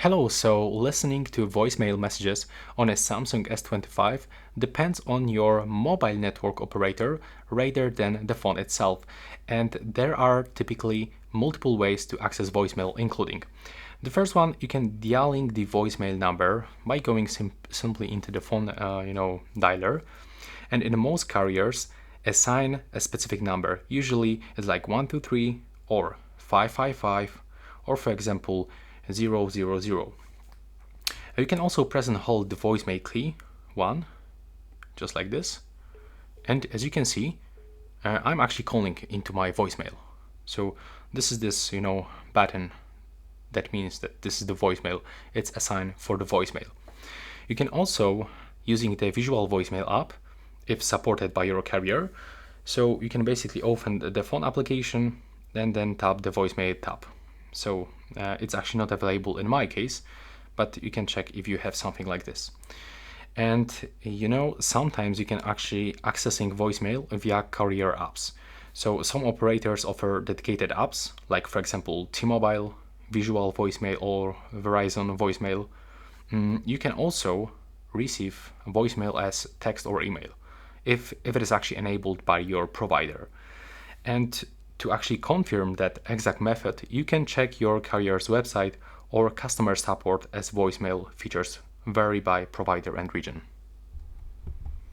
Hello, so listening to voicemail messages on a Samsung S25 depends on your mobile network operator rather than the phone itself, and there are typically multiple ways to access voicemail, including the first one, you can dialing the voicemail number by going simply into the phone, dialer, and in most carriers, assign a specific number. Usually, it's like 123 or 555, or for example, 000. You can also press and hold the voicemail key, 1, just like this. And as you can see, I'm actually calling into my voicemail. So this is this, button that means that this is the voicemail. It's assigned for the voicemail. You can also, using the visual voicemail app, if supported by your carrier, so you can basically open the phone application and then tap the voicemail tab. So it's actually not available in my case, but you can check if you have something like this. And sometimes you can actually accessing voicemail via carrier apps. So some operators offer dedicated apps, like for example T-Mobile, Visual Voicemail or Verizon Voicemail. You can also receive voicemail as text or email if it is actually enabled by your provider. And to actually confirm that exact method, you can check your carrier's website or customer support, as voicemail features vary by provider and region.